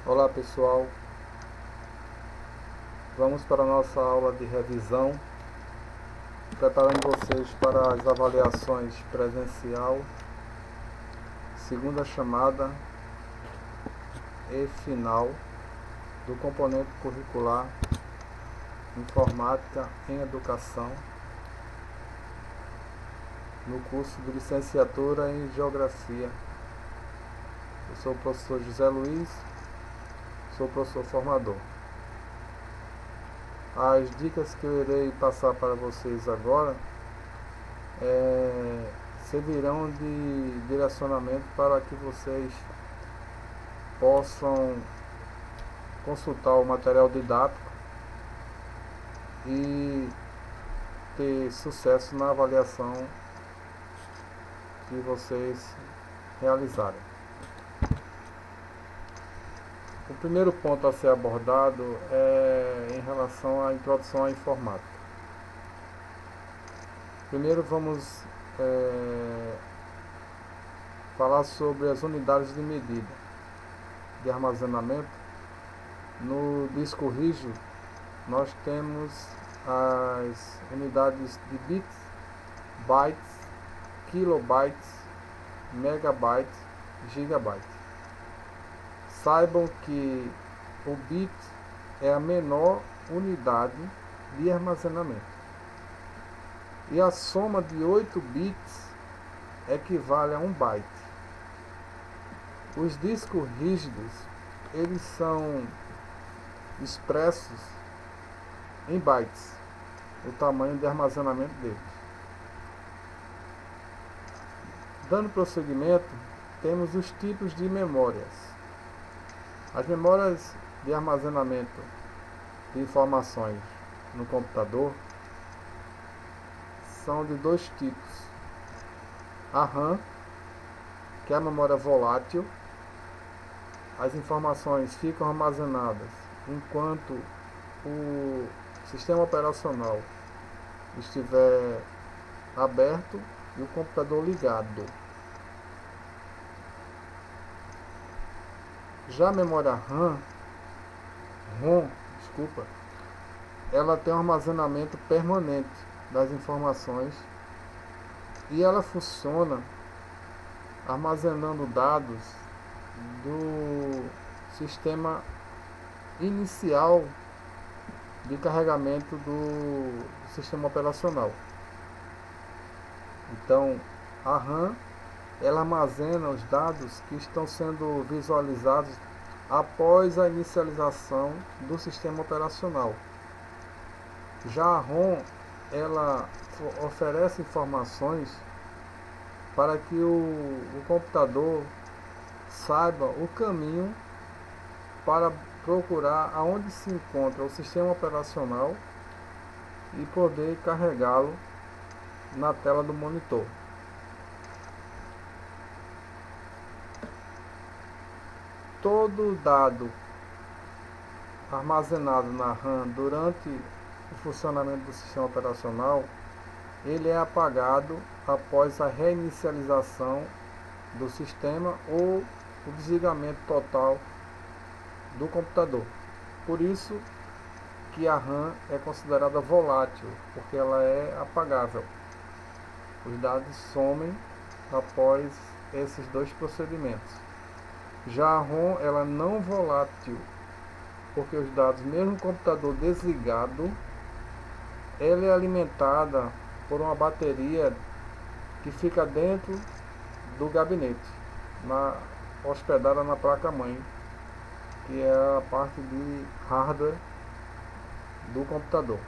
Olá pessoal, vamos para a nossa aula de revisão, preparando vocês para as avaliações presencial, segunda chamada e final do componente curricular Informática em Educação, no curso de licenciatura em Geografia. Eu sou o professor José Luiz, sou professor formador. As dicas que eu irei passar para vocês agora servirão de direcionamento para que vocês possam consultar o material didático e ter sucesso na avaliação que vocês realizarem. O primeiro ponto a ser abordado é em relação à introdução à informática. Primeiro vamos falar sobre as unidades de medida de armazenamento. No disco rígido nós temos as unidades de bits, bytes, kilobytes, megabytes, gigabytes. Saibam que o bit é a menor unidade de armazenamento e a soma de 8 bits equivale a 1 byte. Os discos rígidos, eles são expressos em bytes, o tamanho de armazenamento deles. Dando prosseguimento, temos os tipos de memórias. As memórias de armazenamento de informações no computador são de dois tipos. A RAM, que é a memória volátil. As informações ficam armazenadas enquanto o sistema operacional estiver aberto e o computador ligado. Já a memória ROM, ela tem um armazenamento permanente das informações e ela funciona armazenando dados do sistema inicial de carregamento do sistema operacional. Então, a RAM ela armazena os dados que estão sendo visualizados após a inicialização do sistema operacional. Já a ROM ela oferece informações para que o computador saiba o caminho para procurar aonde se encontra o sistema operacional e poder carregá-lo na tela do monitor. Todo dado armazenado na RAM durante o funcionamento do sistema operacional, ele é apagado após a reinicialização do sistema ou o desligamento total do computador. Por isso que a RAM é considerada volátil, porque ela é apagável. Os dados somem após esses dois procedimentos. Já a ROM ela não volátil, porque os dados, mesmo no computador desligado, ela é alimentada por uma bateria que fica dentro do gabinete, hospedada na placa-mãe, que é a parte de hardware do computador.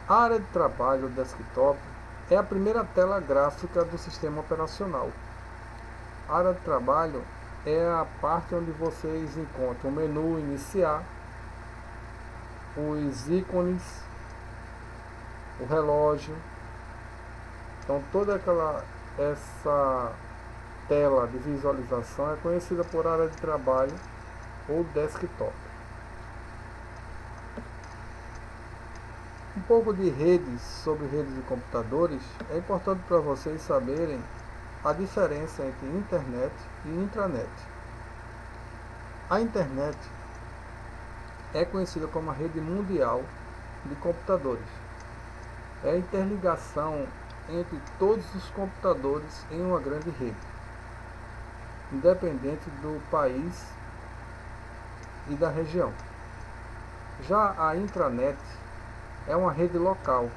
A área de trabalho do desktop é a primeira tela gráfica do sistema operacional. A área de trabalho é a parte onde vocês encontram o menu iniciar, os ícones, o relógio. Então toda essa tela de visualização é conhecida por área de trabalho ou desktop. Um pouco de redes, sobre redes de computadores. É importante para vocês saberem a diferença entre internet e intranet. A internet é conhecida como a rede mundial de computadores. É a interligação entre todos os computadores em uma grande rede, independente do país e da região. Já a intranet é uma rede local.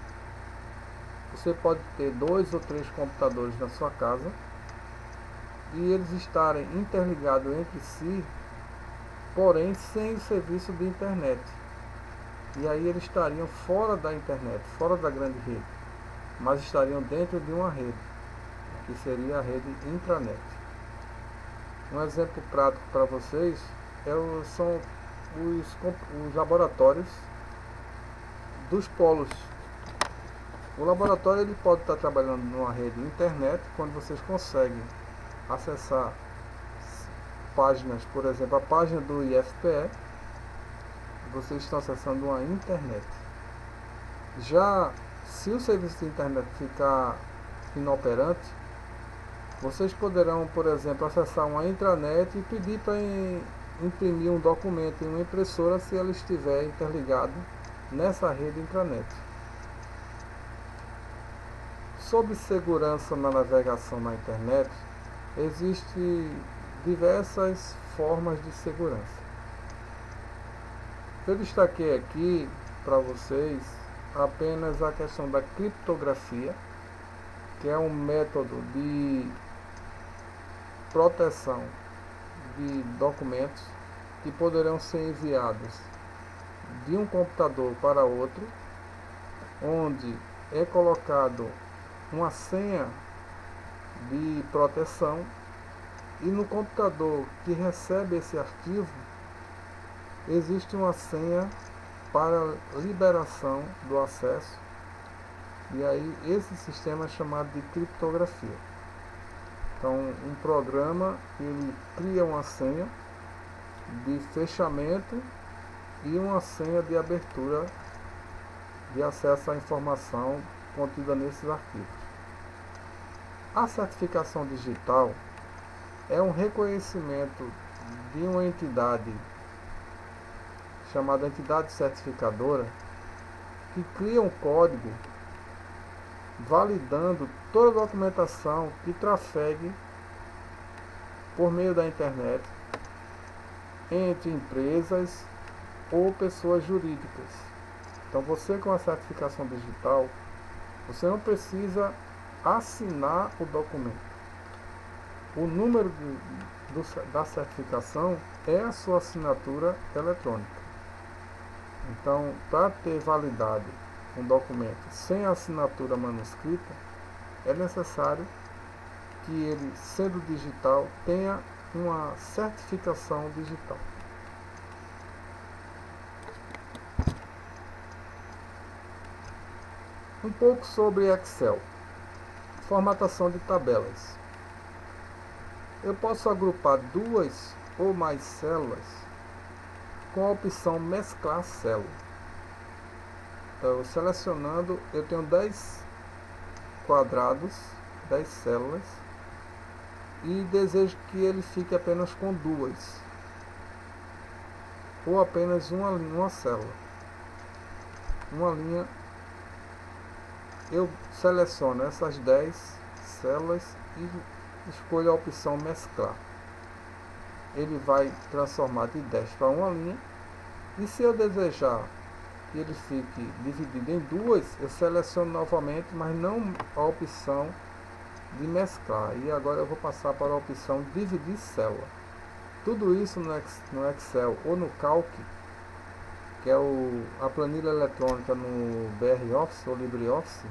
Você pode ter 2 ou 3 computadores na sua casa e eles estarem interligados entre si, porém sem o serviço de internet. E aí eles estariam fora da internet, fora da grande rede, mas estariam dentro de uma rede, que seria a rede intranet. Um exemplo prático para vocês são os laboratórios dos polos. O laboratório ele pode estar trabalhando numa rede internet, quando vocês conseguem acessar páginas, por exemplo, a página do IFPE, vocês estão acessando uma internet. Já se o serviço de internet ficar inoperante, vocês poderão, por exemplo, acessar uma intranet e pedir para imprimir um documento em uma impressora se ela estiver interligado nessa rede intranet. Sobre segurança na navegação na internet, existem diversas formas de segurança. Eu destaquei aqui para vocês apenas a questão da criptografia, que é um método de proteção de documentos que poderão ser enviados de um computador para outro, onde é colocado uma senha de proteção, e no computador que recebe esse arquivo existe uma senha para liberação do acesso, e aí esse sistema é chamado de criptografia. Então um programa ele cria uma senha de fechamento e uma senha de abertura de acesso à informação contida nesses arquivos. A certificação digital é um reconhecimento de uma entidade chamada entidade certificadora, que cria um código validando toda a documentação que trafegue por meio da internet entre empresas ou pessoas jurídicas. Então você, com a certificação digital, você não precisa assinar o documento. O número da certificação é a sua assinatura eletrônica. Então, para ter validade um documento sem assinatura manuscrita, é necessário que ele, sendo digital, tenha uma certificação digital. Um pouco sobre Excel. Formatação de tabelas. Eu posso agrupar 2 ou mais células com a opção mesclar célula. Então, selecionando, eu tenho 10 quadrados, 10 células, e desejo que ele fique apenas com 2 ou apenas uma célula, uma linha. Eu seleciono essas 10 células e escolho a opção mesclar. Ele vai transformar de 10 para uma linha, e se eu desejar que ele fique dividido em 2, eu seleciono novamente, mas não a opção de mesclar. E agora eu vou passar para a opção dividir célula. Tudo isso no Excel ou no Calc, que é a planilha eletrônica no BR Office ou LibreOffice,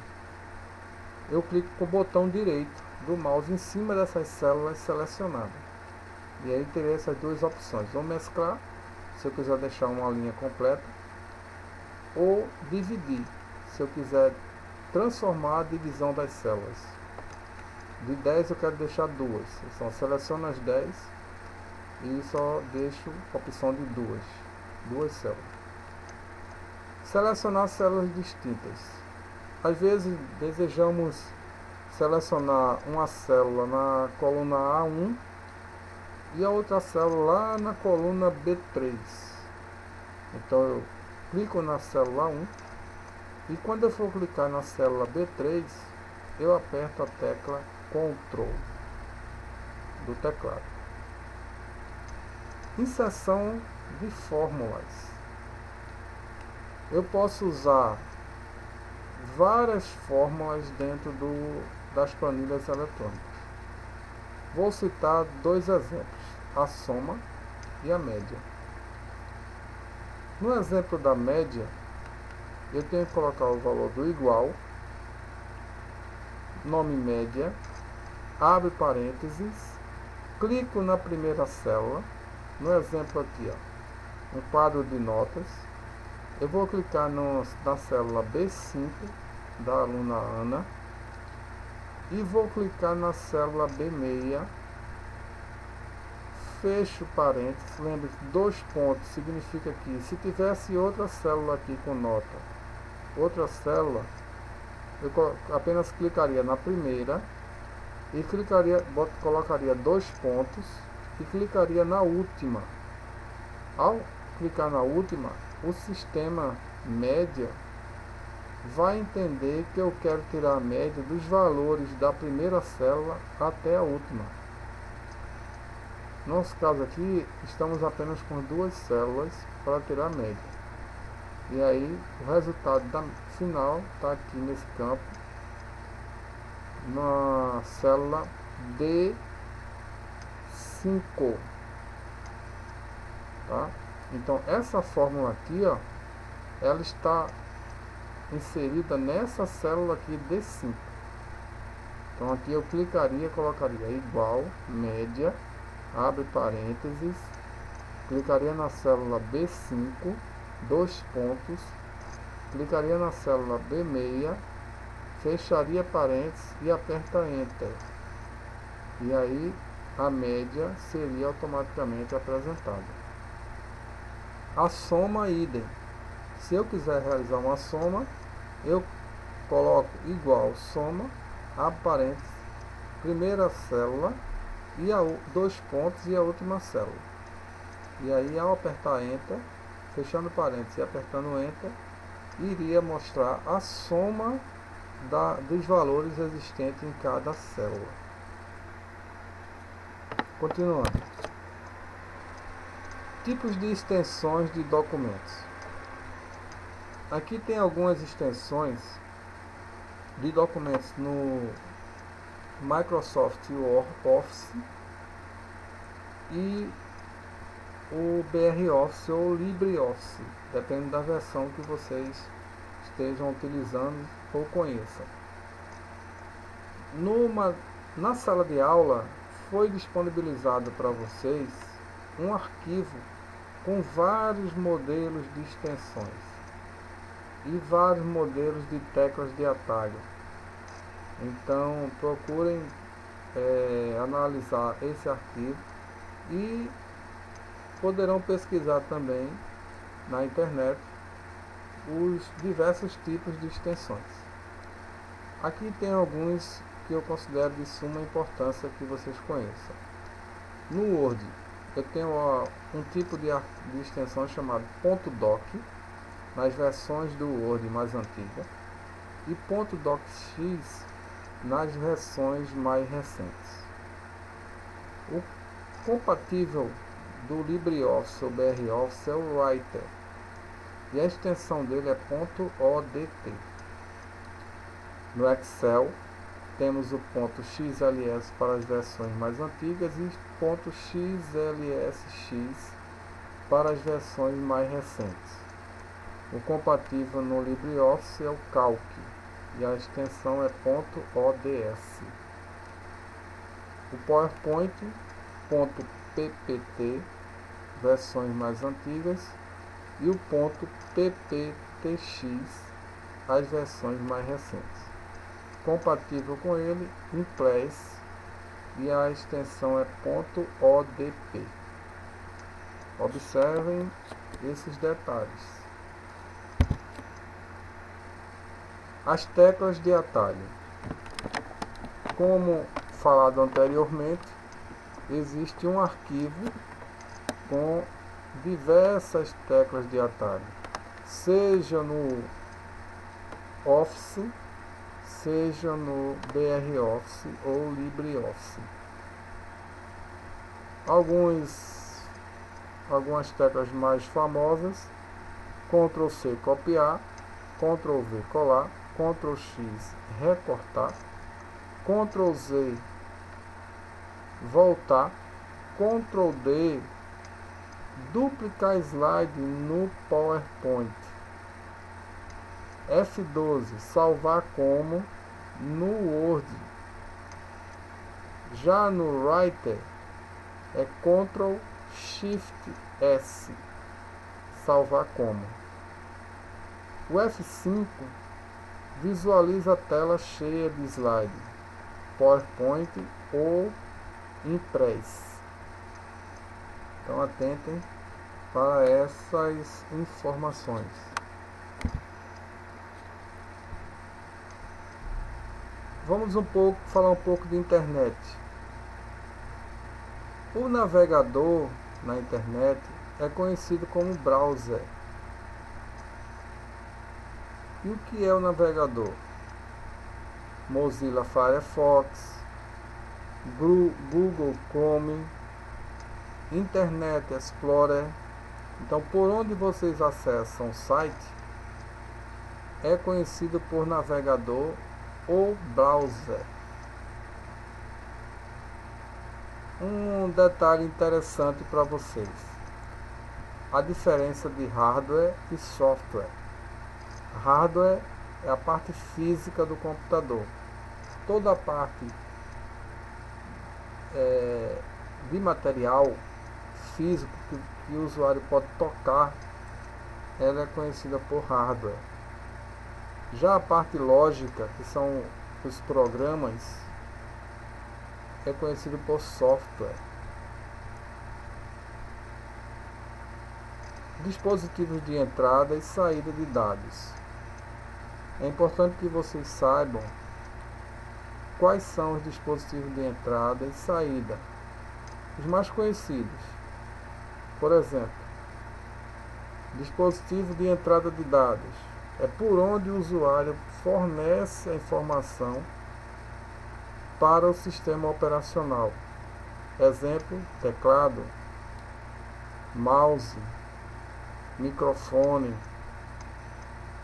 eu clico com o botão direito do mouse em cima dessas células selecionadas. E aí terei essas duas opções, ou mesclar, se eu quiser deixar uma linha completa, ou dividir, se eu quiser transformar a divisão das células. De 10 eu quero deixar 2, então seleciono as 10 e só deixo a opção de 2 células. Selecionar células distintas. Às vezes desejamos selecionar uma célula na coluna A1 e a outra célula lá na coluna B3. Então eu clico na célula 1 e quando eu for clicar na célula B3, eu aperto a tecla Ctrl do teclado. Inserção de fórmulas. Eu posso usar várias fórmulas dentro das planilhas eletrônicas. Vou citar dois exemplos, a soma e a média. No exemplo da média, eu tenho que colocar o valor do igual, nome média, abre parênteses, clico na primeira célula, no exemplo aqui, ó, um quadro de notas, eu vou clicar na célula B5 da aluna Ana e vou clicar na célula B6, fecho parênteses, lembre que 2 pontos significa que se tivesse outra célula aqui com nota, outra célula, eu apenas clicaria na primeira e colocaria 2 pontos e clicaria na última. Ao clicar na última, o sistema média vai entender que eu quero tirar a média dos valores da primeira célula até a última. No nosso caso aqui, estamos apenas com 2 células para tirar a média. E aí, o resultado final está aqui nesse campo, na célula D5. Tá? Então, essa fórmula aqui, ó, ela está inserida nessa célula aqui D5. Então, aqui eu clicaria, colocaria igual, média, abre parênteses, clicaria na célula B5, 2 pontos, clicaria na célula B6, fecharia parênteses e aperta Enter. E aí a média seria automaticamente apresentada. A soma idem. Se eu quiser realizar uma soma, eu coloco igual soma, abre parênteses, primeira célula e 2 pontos e a última célula. E aí ao apertar Enter, fechando parênteses e apertando Enter, iria mostrar a soma dos valores existentes em cada célula. Continuando. Tipos de extensões de documentos. Aqui tem algumas extensões de documentos no Microsoft Office e o BROffice ou LibreOffice, depende da versão que vocês estejam utilizando ou conheçam. Na sala de aula foi disponibilizado para vocês um arquivo com vários modelos de extensões e vários modelos de teclas de atalho. Então procurem analisar esse arquivo e poderão pesquisar também na internet os diversos tipos de extensões. Aqui tem alguns que eu considero de suma importância que vocês conheçam. No Word, eu tenho um tipo de extensão chamado .doc, nas versões do Word mais antigas, e .docx nas versões mais recentes. O compatível do LibreOffice ou BROffice é o Writer, e a extensão dele é .odt. No Excel, temos o .xls para as versões mais antigas e .xlsx para as versões mais recentes. O compatível no LibreOffice é o Calc e a extensão é .ods. O PowerPoint, .ppt, versões mais antigas, e o .pptx, as versões mais recentes. Compatível com ele, Impress, e a extensão é .odp. Observem esses detalhes. As teclas de atalho. Como falado anteriormente, existe um arquivo com diversas teclas de atalho, seja no Office, seja no BR Office ou LibreOffice. Algumas teclas mais famosas: Ctrl C copiar, Ctrl V colar, Ctrl X recortar, Ctrl Z voltar, Ctrl D duplicar slide no PowerPoint, F12 salvar como no Word. Já no Writer é Ctrl Shift S salvar como. O F5 visualiza a tela cheia de slide, PowerPoint ou Impress. Então atentem para essas informações. Vamos falar um pouco de internet. O navegador na internet é conhecido como browser. E o que é o navegador? Mozilla Firefox, Google Chrome, Internet Explorer. Então, por onde vocês acessam o site é conhecido por navegador ou browser. Um detalhe interessante para vocês: a diferença de hardware e software. Hardware é a parte física do computador. Toda a parte de material físico que o usuário pode tocar, ela é conhecida por hardware. Já a parte lógica, que são os programas, é conhecido por software. Dispositivos de entrada e saída de dados. É importante que vocês saibam quais são os dispositivos de entrada e saída. Os mais conhecidos, por exemplo, dispositivo de entrada de dados é por onde o usuário fornece a informação para o sistema operacional. Exemplo: teclado, mouse, microfone.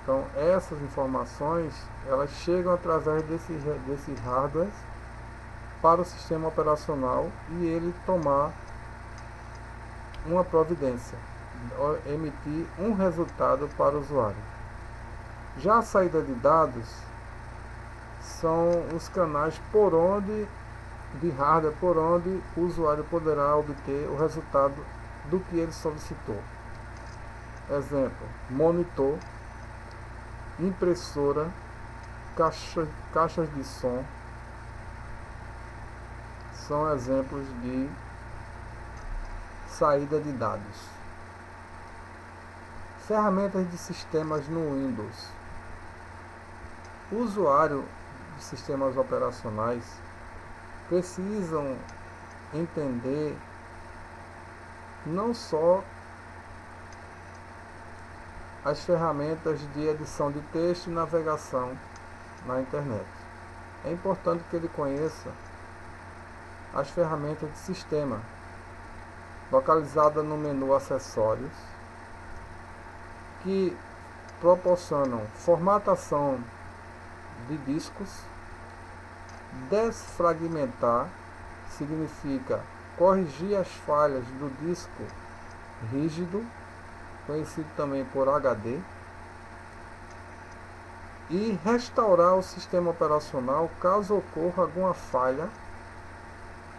Então essas informações elas chegam através desses hardwares para o sistema operacional e ele tomar uma providência, emitir um resultado para o usuário. Já a saída de dados são os canais de hardware por onde o usuário poderá obter o resultado do que ele solicitou. Exemplo: monitor, impressora, caixas de som. São exemplos de saída de dados. Ferramentas de sistemas no Windows. O usuário de sistemas operacionais precisam entender não só as ferramentas de edição de texto e navegação na internet. É importante que ele conheça as ferramentas de sistema, localizada no menu Acessórios, que proporcionam formatação de discos. Desfragmentar significa corrigir as falhas do disco rígido, conhecido também por HD, e restaurar o sistema operacional caso ocorra alguma falha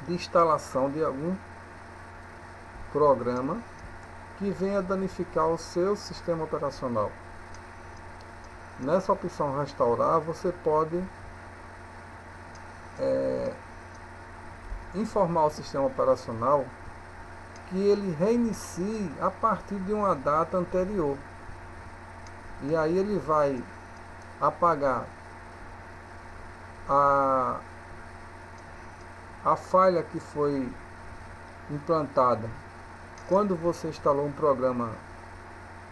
de instalação de algum programa que venha danificar o seu sistema operacional. Nessa opção restaurar, você pode informar o sistema operacional que ele reinicie a partir de uma data anterior. E aí ele vai apagar a falha que foi implantada quando você instalou um programa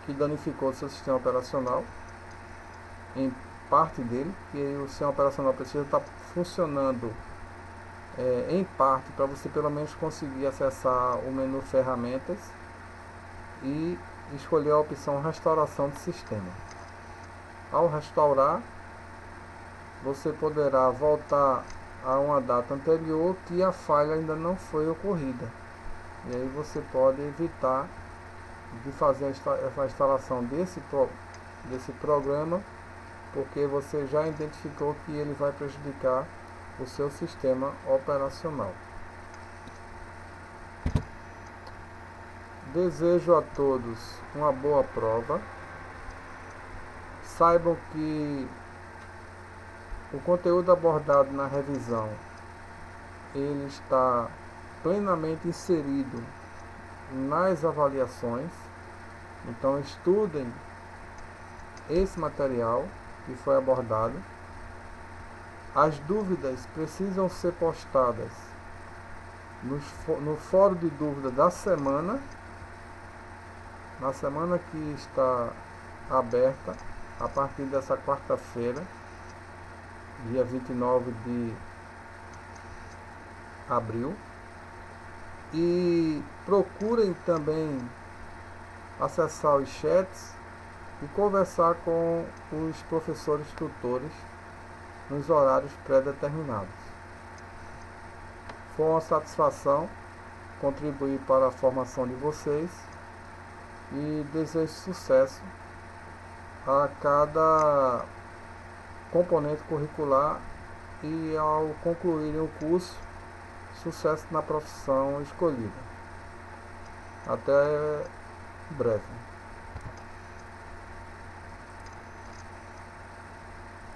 que danificou o seu sistema operacional, em parte dele, que o sistema operacional precisa estar funcionando em parte para você pelo menos conseguir acessar o menu ferramentas e escolher a opção restauração de sistema. Ao restaurar, você poderá voltar a uma data anterior que a falha ainda não foi ocorrida. E aí você pode evitar de fazer a instalação desse programa, porque você já identificou que ele vai prejudicar o seu sistema operacional. Desejo a todos uma boa prova. Saibam que o conteúdo abordado na revisão ele está plenamente inserido nas avaliações. Então estudem esse material que foi abordado. As dúvidas precisam ser postadas no fórum de dúvida da semana, na semana que está aberta, a partir dessa quarta-feira, dia 29 de abril. E procurem também acessar os chats e conversar com os professores tutores nos horários pré-determinados. Foi uma satisfação contribuir para a formação de vocês e desejo sucesso a cada componente curricular e ao concluírem o curso, sucesso na profissão escolhida. Até breve.